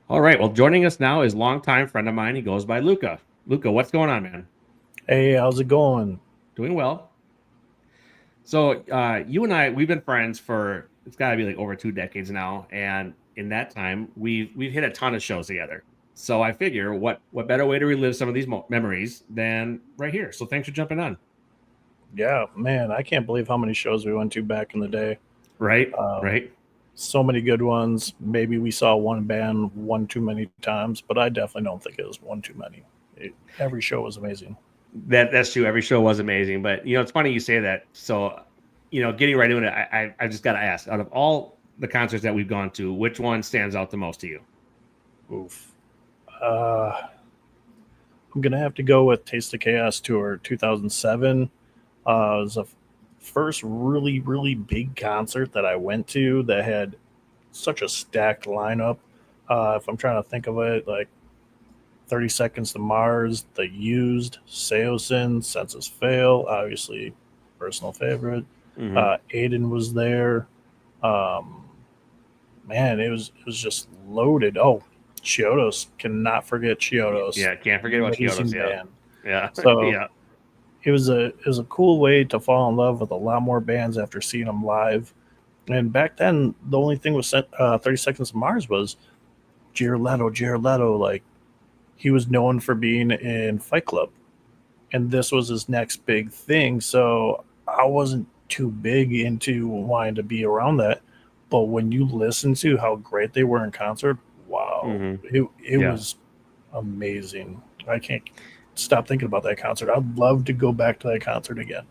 All right. Well, joining us now is longtime friend of mine. He goes by Luca. Luca, what's going on, man? Hey, how's it going? Doing well. So, you and I, we've been friends for it's got to be like over 2 decades now, and in that time, we've hit a ton of shows together. So I figure, what better way to relive some of these memories than right here? So thanks for jumping on. Yeah, man, I can't believe how many shows we went to back in the day. Right, Um, right. so many good ones. Maybe we saw one band one too many times, but I definitely don't think it was one too many. Every show was amazing. That's true. Every show was amazing, but it's funny you say that. So, getting right into it, I just got to ask, out of all the concerts that we've gone to, which one stands out the most to you? Oof. Uh, I'm gonna have to go with Taste of Chaos Tour 2007. It was the first really big concert that I went to that had such a stacked lineup. If I'm trying to think of it, like 30 Seconds to Mars, The Used, Seosin, Census Fail, obviously personal favorite. Hmm. Aiden was there. Um, man, it was just loaded. Oh, Chiodos, cannot forget Chiodos, Yeah, can't forget about amazing Kyoto's. Yeah, band. yeah, So yeah. it was a cool way to fall in love with a lot more bands after seeing them live. And back then, the only thing with 30 Seconds to Mars was Jared Leto, like he was known for being in Fight Club, and this was his next big thing. So I wasn't too big into wanting to be around that. But when you listen to how great they were in concert, wow, Hmm. it Yeah, was amazing. I can't stop thinking about that concert. I'd love to go back to that concert again.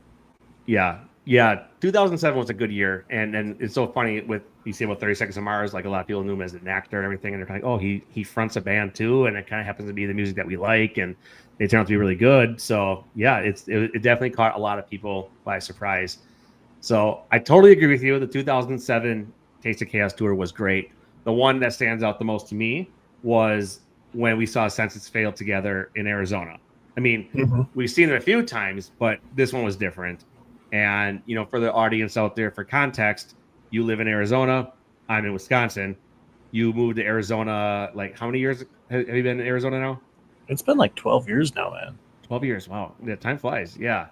yeah, yeah. 2007 was a good year, and it's so funny with you say about 30 Seconds of Mars. Like a lot of people knew him as an actor and everything, and they're like, oh, he fronts a band too, and it kind of happens to be the music that we like, and they turn out to be really good. So yeah, it definitely caught a lot of people by surprise. So I totally agree with you. The 2007 Taste of Chaos tour was great. The one that stands out the most to me was when we saw Census Fail together in Arizona. I mean, Hmm. we've seen it a few times, but this one was different. And, for the audience out there, for context, you live in Arizona. I'm in Wisconsin. You moved to Arizona, like how many years have you been in Arizona now? It's been like 12 years now, man. 12 years. Wow. Yeah, time flies. Yeah.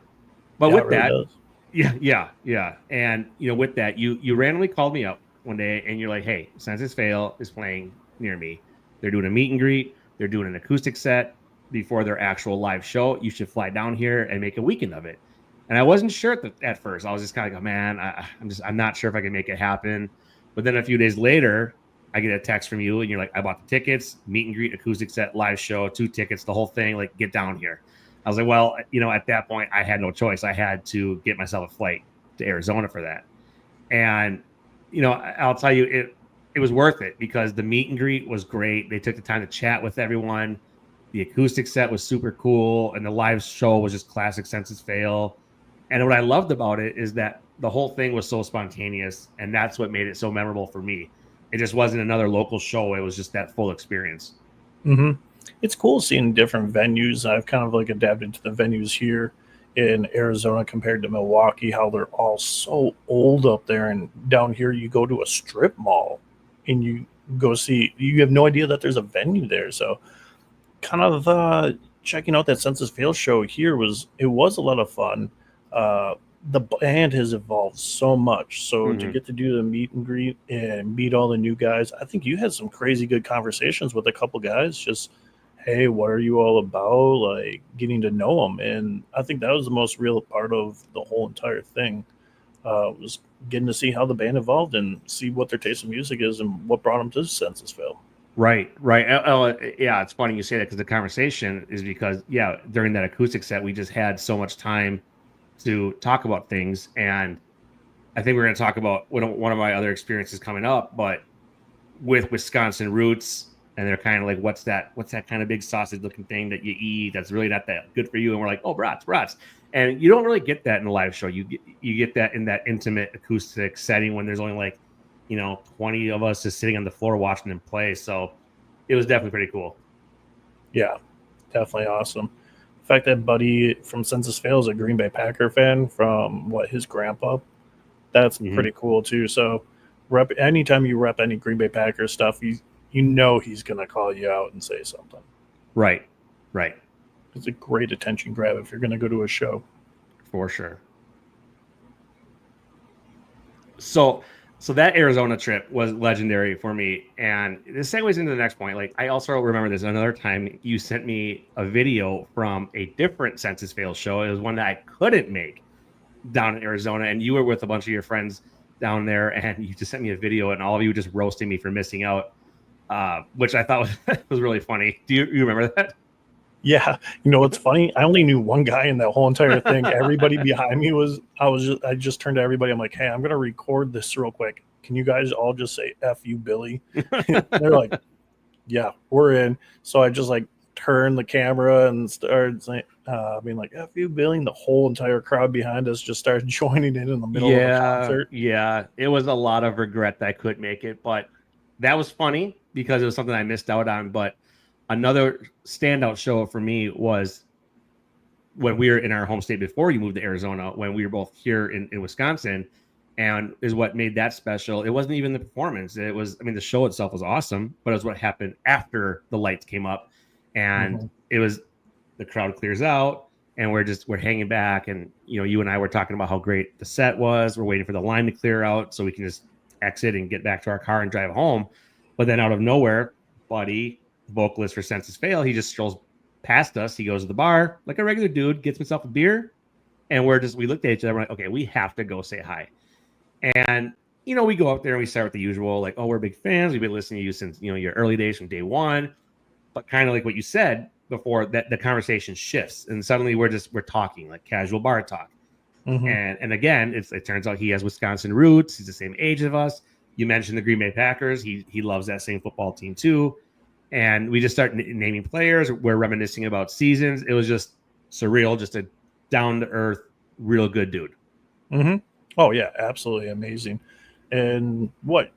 But Yeah, it with really that, does. yeah. And with that, you randomly called me up one day and you're like, "Hey, Census Fail is playing near me. They're doing a meet and greet. They're doing an acoustic set before their actual live show. You should fly down here and make a weekend of it." And I wasn't sure at first. I was just kind of like, "Oh man, I'm not sure if I can make it happen." But then a few days later, I get a text from you and you're like, "I bought the tickets, meet and greet, acoustic set, live show, 2 tickets, the whole thing. Like, get down here." I was like, well, at that point, I had no choice. I had to get myself a flight to Arizona for that. And, I'll tell you, it was worth it because the meet and greet was great. They took the time to chat with everyone. The acoustic set was super cool. And the live show was just classic Census Fail. And what I loved about it is that the whole thing was so spontaneous. And that's what made it so memorable for me. It just wasn't another local show. It was just that full experience. Hmm. It's cool seeing different venues. I've kind of like adapted to the venues here in Arizona compared to Milwaukee, how they're all so old up there. And down here, you go to a strip mall and you go see, you have no idea that there's a venue there. So, kind of checking out that Census Fail show here was a lot of fun. Uh, the band has evolved so much. So to Mm-hmm. get to do the meet and greet and meet all the new guys, I think you had some crazy good conversations with a couple guys. Just hey, what are you all about? Like getting to know them, and I think that was the most real part of the whole entire thing. Was getting to see how the band evolved and see what their taste in music is and what brought them to Census Fail. Right, right. Yeah, it's funny you say that because the conversation is because, yeah, during that acoustic set, we just had so much time to talk about things. And I think we're going to talk about one of my other experiences coming up, but with Wisconsin roots. And they're kind of like, what's that kind of big sausage looking thing that you eat that's really not that good for you? And we're like, oh, brats. And you don't really get that in a live show. You get that in that intimate acoustic setting when there's only like, 20 of us just sitting on the floor watching them play. So it was definitely pretty cool. Yeah, definitely awesome. The fact that Buddy from Census Fail is a Green Bay Packer fan from what his grandpa, that's Hmm. pretty cool too. So, rep anytime you rep any Green Bay Packer stuff, you know he's gonna call you out and say something. Right. Right. It's a great attention grab if you're gonna go to a show. For sure. So that Arizona trip was legendary for me. And this segues into the next point. Like, I also remember this another time you sent me a video from a different Census Fail show. It was one that I couldn't make down in Arizona, and you were with a bunch of your friends down there, and you just sent me a video, and all of you just roasting me for missing out, which I thought was really funny. Do you remember that? Yeah, you know what's funny? I only knew one guy in that whole entire thing. Everybody behind me I just turned to everybody. I'm like, hey, I'm gonna record this real quick. Can you guys all just say "F you, Billy"? They're like, yeah, we're in. So I just like turned the camera and started saying, being like "F you, Billy," and the whole entire crowd behind us just started joining in the middle of a concert. Yeah. It was a lot of regret that I couldn't make it, but that was funny because it was something I missed out on. But another standout show for me was when we were in our home state before you moved to Arizona, when we were both here in Wisconsin, and is what made that special. It wasn't even the performance. It was, I mean, the show itself was awesome, but it was what happened after the lights came up, and it was the crowd clears out, and we're hanging back, and you and I were talking about how great the set was. We're waiting for the line to clear out so we can just exit and get back to our car and drive home. But then out of nowhere, Buddy, vocalist for Census Fail, he just strolls past us. He goes to the bar like a regular dude, gets himself a beer, and we looked at each other. We're like, okay, we have to go say hi. And we go up there and we start with the usual, like, oh, we're big fans. We've been listening to you since your early days from day one. But kind of like what you said before, that the conversation shifts, and suddenly we're talking like casual bar talk. And again, it turns out he has Wisconsin roots. He's the same age of us. You mentioned the Green Bay Packers. He loves that same football team too. And we just start naming players. We're reminiscing about seasons. It was just surreal, just a down to earth, real good dude. Oh yeah, absolutely amazing. And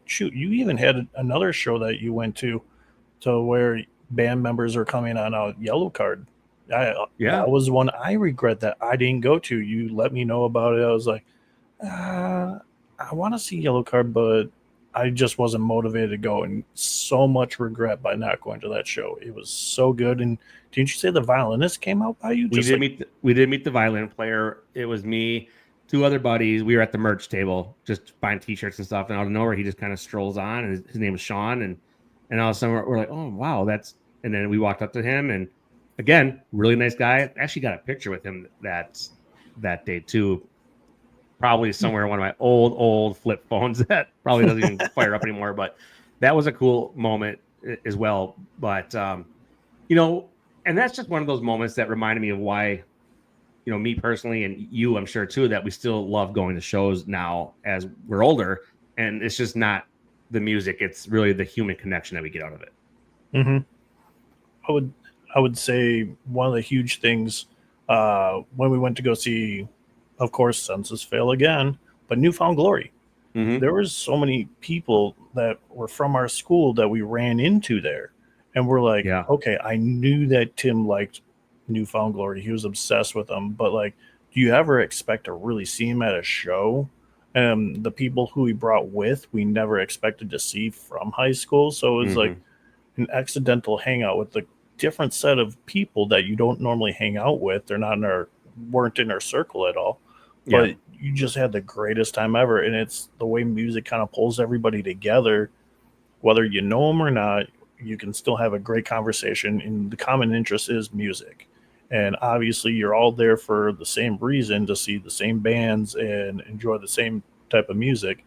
shoot, you even had another show that you went to where band members are coming on a yellow card. That was one I regret that I didn't go to. You let me know about it. I was like, I want to see yellow card, but I just wasn't motivated to go, and so much regret by not going to that show. It was so good. And didn't you say the violinist came out by you? We did meet the violin player. It was me, two other buddies. We were at the merch table just buying t-shirts and stuff, and out of nowhere he just kind of strolls on, and his name is Sean, and all of a sudden we're like, oh wow, and then we walked up to him, and again, really nice guy. Actually got a picture with him that day too. Probably somewhere in one of my old flip phones that probably doesn't even fire up anymore. But that was a cool moment as well. But and that's just one of those moments that reminded me of why, me personally, and you, I'm sure too, that we still love going to shows now as we're older. And it's just not the music; it's really the human connection that we get out of it. I would say one of the huge things when we went to go see, of course, Census Fail again, but Newfound Glory. There was so many people that were from our school that we ran into there, and we're like, okay, I knew that Tim liked Newfound Glory. He was obsessed with them, but like, do you ever expect to really see him at a show? And the people who he brought with, we never expected to see from high school. So it was like an accidental hangout with a different set of people that you don't normally hang out with. They're not weren't in our circle at all. But you just had the greatest time ever. And it's the way music kind of pulls everybody together. Whether you know them or not, you can still have a great conversation. And the common interest is music. And obviously, you're all there for the same reason, to see the same bands and enjoy the same type of music.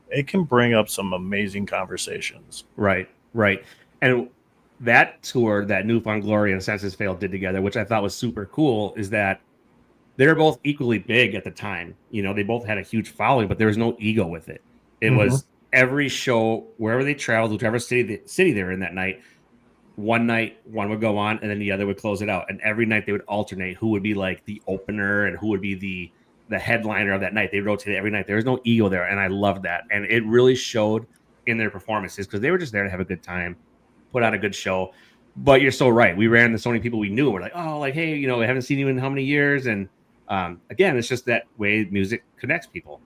It can bring up some amazing conversations. Right. And that tour that Newfound Glory and Census Fail did together, which I thought was super cool, is that they were both equally big at the time. They both had a huge following, but there was no ego with it. It was every show, wherever they traveled, whichever city they were in that night. One night, one would go on, and then the other would close it out. And every night they would alternate who would be like the opener and who would be the headliner of that night. They rotated every night. There was no ego there, and I loved that. And it really showed in their performances because they were just there to have a good time, put on a good show. But you're so right. We ran into so many people we knew. We're like, oh, like, hey, I haven't seen you in how many years? And again, it's just that way music connects people.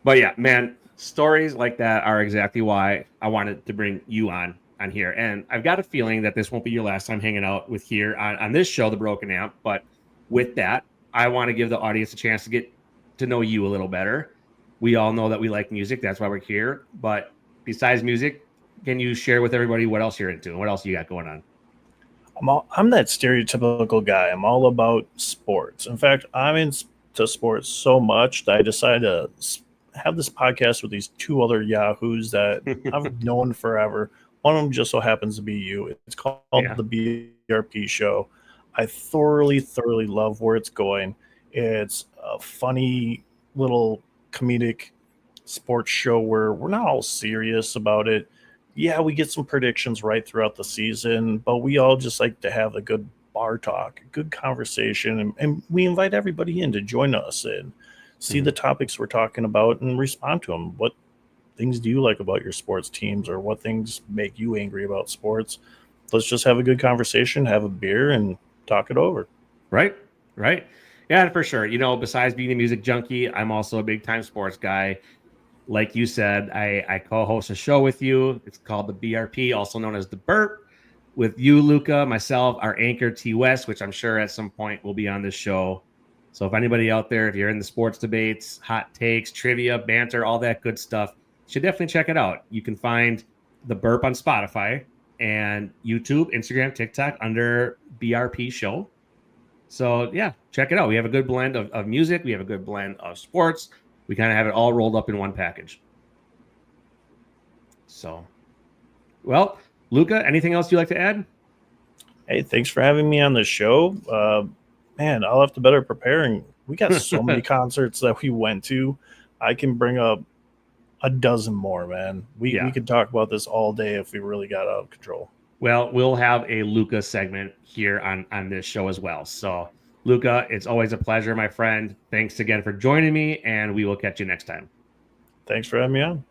But yeah, man, stories like that are exactly why I wanted to bring you on here. And I've got a feeling that this won't be your last time hanging out with here on this show, The Broken Amp. But with that, I want to give the audience a chance to get to know you a little better. We all know that we like music. That's why we're here. But besides music, can you share with everybody what else you're into and what else you got going on? I'm that stereotypical guy. I'm all about sports. In fact, I'm into sports so much that I decided to have this podcast with these two other yahoos that I've known forever. One of them just so happens to be you. It's called Yeah. the BRP Show. I thoroughly love where it's going. It's a funny little comedic sports show where we're not all serious about it. Yeah, we get some predictions right throughout the season, but we all just like to have a good bar talk, a good conversation, and we invite everybody in to join us and see the topics we're talking about and respond to them. What things do you like about your sports teams, or what things make you angry about sports? Let's just have a good conversation, have a beer, and talk it over. Right. Right. Yeah, for sure. Besides being a music junkie, I'm also a big time sports guy. Like you said, I co-host a show with you. It's called the BRP, also known as the Burp, with you, Lucca, myself, our anchor T West, which I'm sure at some point will be on this show. So if anybody out there, if you're in the sports debates, hot takes, trivia, banter, all that good stuff, you should definitely check it out. You can find the Burp on Spotify and YouTube, Instagram, TikTok under BRP Show. So yeah, check it out. We have a good blend of music. We have a good blend of sports. We kind of have it all rolled up in one package. So, well, Lucca, anything else you'd like to add? Hey, thanks for having me on the show. Man, I'll have to better preparing. We got so many concerts that we went to. I can bring up a dozen more, man. We could talk about this all day if we really got out of control. Well, we'll have a Lucca segment here on this show as well. So, Lucca, it's always a pleasure, my friend. Thanks again for joining me, and we will catch you next time. Thanks for having me on.